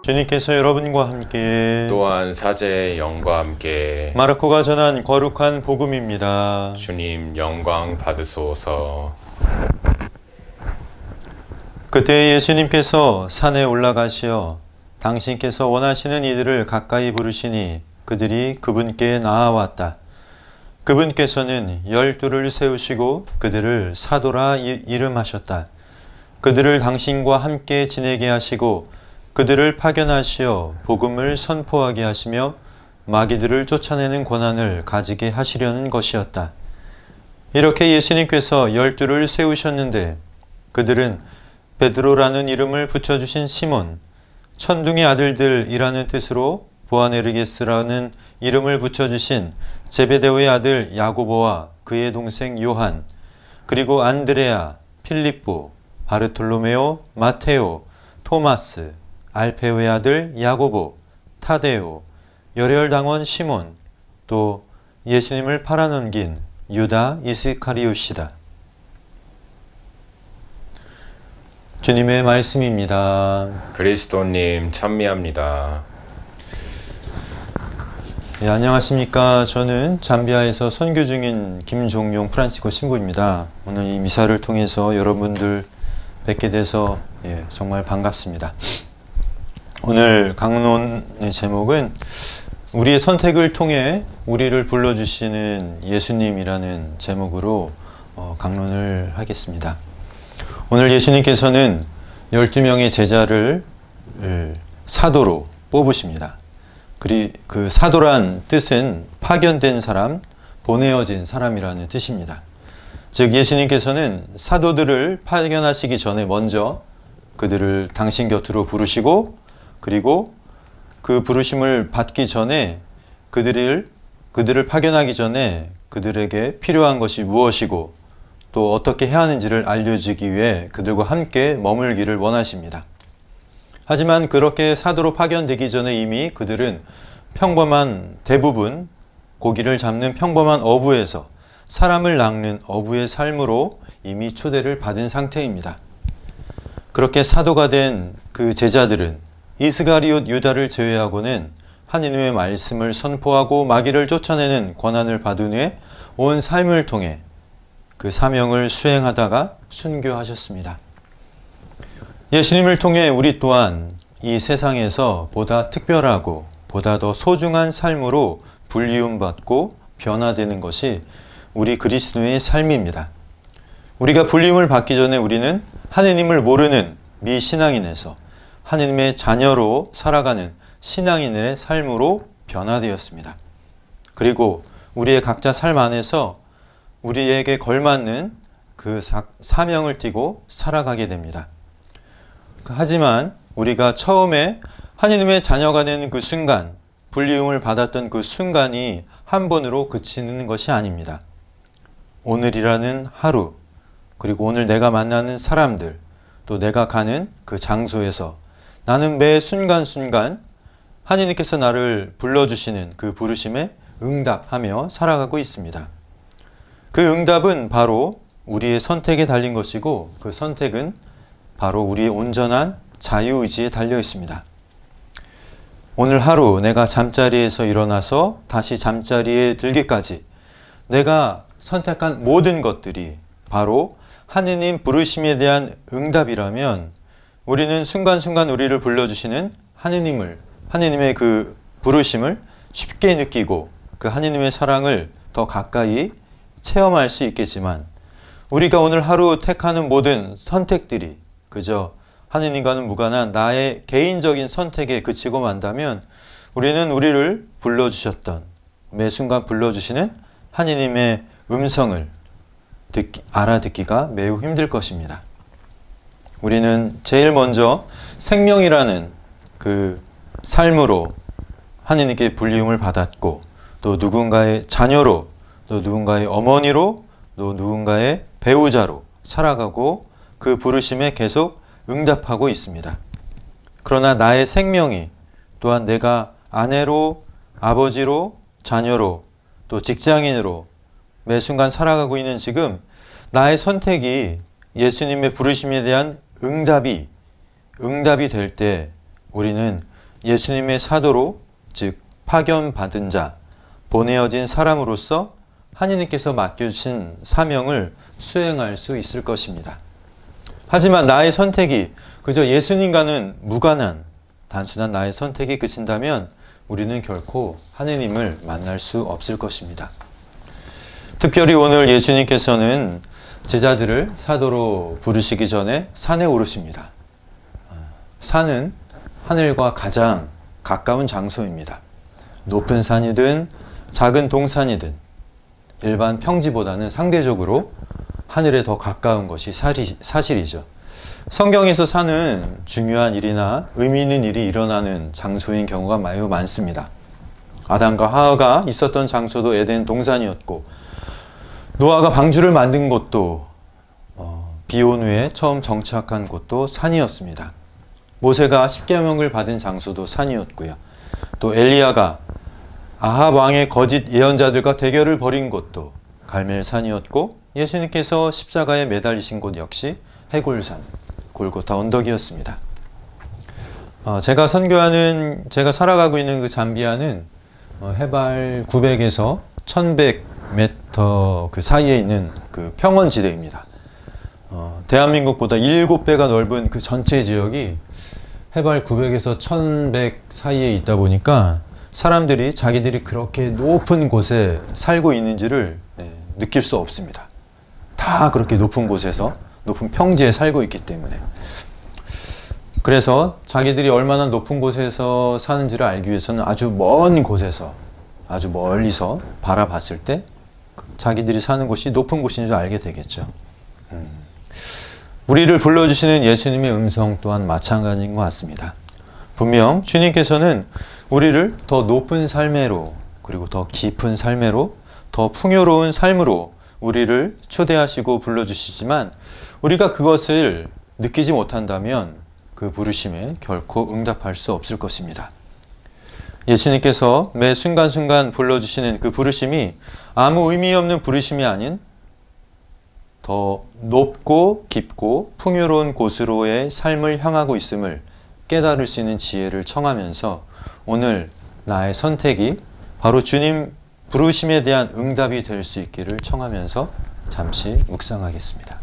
주님께서 여러분과 함께 또한 사제의 영과 함께 마르코가 전한 거룩한 복음입니다. 주님 영광 받으소서. 그때 예수님께서 산에 올라가시어 당신께서 원하시는 이들을 가까이 부르시니 그들이 그분께 나아왔다. 그분께서는 12를 세우시고 그들을 사도라 이름하셨다. 그들을 당신과 함께 지내게 하시고 그들을 파견하시어 복음을 선포하게 하시며 마귀들을 쫓아내는 권한을 가지게 하시려는 것이었다. 이렇게 예수님께서 12를 세우셨는데 그들은 베드로라는 이름을 붙여주신 시몬, 천둥의 아들들이라는 뜻으로 보아네르게스라는 이름을 붙여주신 제베데오의 아들 야고보와 그의 동생 요한, 그리고 안드레아, 필립보, 바르톨로메오, 마테오, 토마스, 알페오의 아들 야고보, 타데오, 열혈당원 시몬, 또 예수님을 팔아넘긴 유다 이스카리옷이다. 주님의 말씀입니다. 그리스도님 찬미합니다. 네, 안녕하십니까. 저는 잠비아에서 선교 중인 김종용 프란시코 신부입니다. 오늘 이 미사를 통해서 여러분들 뵙게 돼서 정말 반갑습니다. 오늘 강론의 제목은 우리의 선택을 통해 우리를 불러주시는 예수님이라는 제목으로 강론을 하겠습니다. 오늘 예수님께서는 12명의 제자를 사도로 뽑으십니다. 그 사도란 뜻은 파견된 사람, 보내어진 사람이라는 뜻입니다. 즉 예수님께서는 사도들을 파견하시기 전에 먼저 그들을 당신 곁으로 부르시고 그리고 그 부르심을 받기 전에 그들을 파견하기 전에 그들에게 필요한 것이 무엇이고 또 어떻게 해야 하는지를 알려주기 위해 그들과 함께 머물기를 원하십니다. 하지만 그렇게 사도로 파견되기 전에 이미 그들은 대부분 고기를 잡는 평범한 어부에서 사람을 낚는 어부의 삶으로 이미 초대를 받은 상태입니다. 그렇게 사도가 된 그 제자들은 이스가리옷 유다를 제외하고는 하느님의 말씀을 선포하고 마귀를 쫓아내는 권한을 받은 후에 온 삶을 통해 그 사명을 수행하다가 순교하셨습니다. 예수님을 통해 우리 또한 이 세상에서 보다 특별하고 보다 더 소중한 삶으로 불리움받고 변화되는 것이 우리 그리스도의 삶입니다. 우리가 불리움을 받기 전에 우리는 하느님을 모르는 미신앙인에서 하느님의 자녀로 살아가는 신앙인의 삶으로 변화되었습니다. 그리고 우리의 각자 삶 안에서 우리에게 걸맞는 그 사명을 띠고 살아가게 됩니다. 하지만 우리가 처음에 하느님의 자녀가 되는 그 순간, 불리움을 받았던 그 순간이 한 번으로 그치는 것이 아닙니다. 오늘이라는 하루, 그리고 오늘 내가 만나는 사람들, 또 내가 가는 그 장소에서 나는 매 순간순간 하느님께서 나를 불러주시는 그 부르심에 응답하며 살아가고 있습니다. 그 응답은 바로 우리의 선택에 달린 것이고 그 선택은 바로 우리의 온전한 자유의지에 달려 있습니다. 오늘 하루 내가 잠자리에서 일어나서 다시 잠자리에 들기까지 내가 선택한 모든 것들이 바로 하느님 부르심에 대한 응답이라면 우리는 순간순간 우리를 불러주시는 하느님의 그 부르심을 쉽게 느끼고 그 하느님의 사랑을 더 가까이 체험할 수 있겠지만 우리가 오늘 하루 택하는 모든 선택들이 그저 하느님과는 무관한 나의 개인적인 선택에 그치고 만다면 우리는 우리를 불러주셨던 매 순간 불러주시는 하느님의 음성을 알아듣기가 매우 힘들 것입니다. 우리는 제일 먼저 생명이라는 그 삶으로 하느님께 불리움을 받았고 또 누군가의 자녀로 또 누군가의 어머니로 또 누군가의 배우자로 살아가고 그 부르심에 계속 응답하고 있습니다. 그러나 나의 생명이 또한 내가 아내로 아버지로 자녀로 또 직장인으로 매 순간 살아가고 있는 지금 나의 선택이 예수님의 부르심에 대한 응답이 될 때 우리는 예수님의 사도로, 즉 파견받은 자, 보내어진 사람으로서 하느님께서 맡겨주신 사명을 수행할 수 있을 것입니다. 하지만 나의 선택이 그저 예수님과는 무관한 단순한 나의 선택이 그친다면 우리는 결코 하느님을 만날 수 없을 것입니다. 특별히 오늘 예수님께서는 제자들을 사도로 부르시기 전에 산에 오르십니다. 산은 하늘과 가장 가까운 장소입니다. 높은 산이든 작은 동산이든 일반 평지보다는 상대적으로 하늘에 더 가까운 것이 사실이죠. 성경에서 산은 중요한 일이나 의미 있는 일이 일어나는 장소인 경우가 매우 많습니다. 아담과 하와가 있었던 장소도 에덴 동산이었고, 노아가 방주를 만든 곳도 비온 후에 처음 정착한 곳도 산이었습니다. 모세가 십계명을 받은 장소도 산이었고요. 또 엘리야가 아합 왕의 거짓 예언자들과 대결을 벌인 곳도 갈멜산이었고, 예수님께서 십자가에 매달리신 곳 역시 해골산, 골고타 언덕이었습니다. 제가 살아가고 있는 그 잠비아는 해발 900에서 1100m 그 사이에 있는 그 평원지대입니다. 대한민국보다 7배가 넓은 그 전체 지역이 해발 900에서 1100 사이에 있다 보니까 사람들이 자기들이 그렇게 높은 곳에 살고 있는지를 느낄 수 없습니다. 다 그렇게 높은 곳에서, 높은 평지에 살고 있기 때문에. 그래서 자기들이 얼마나 높은 곳에서 사는지를 알기 위해서는 아주 먼 곳에서, 아주 멀리서 바라봤을 때 자기들이 사는 곳이 높은 곳인 줄 알게 되겠죠. 우리를 불러주시는 예수님의 음성 또한 마찬가지인 것 같습니다. 분명 주님께서는 우리를 더 높은 삶으로, 그리고 더 깊은 삶으로, 더 풍요로운 삶으로 우리를 초대하시고 불러주시지만, 우리가 그것을 느끼지 못한다면 그 부르심에 결코 응답할 수 없을 것입니다. 예수님께서 매 순간순간 불러주시는 그 부르심이 아무 의미 없는 부르심이 아닌 더 높고 깊고 풍요로운 곳으로의 삶을 향하고 있음을 깨달을 수 있는 지혜를 청하면서 오늘 나의 선택이 바로 주님 부르심에 대한 응답이 될 수 있기를 청하면서 잠시 묵상하겠습니다.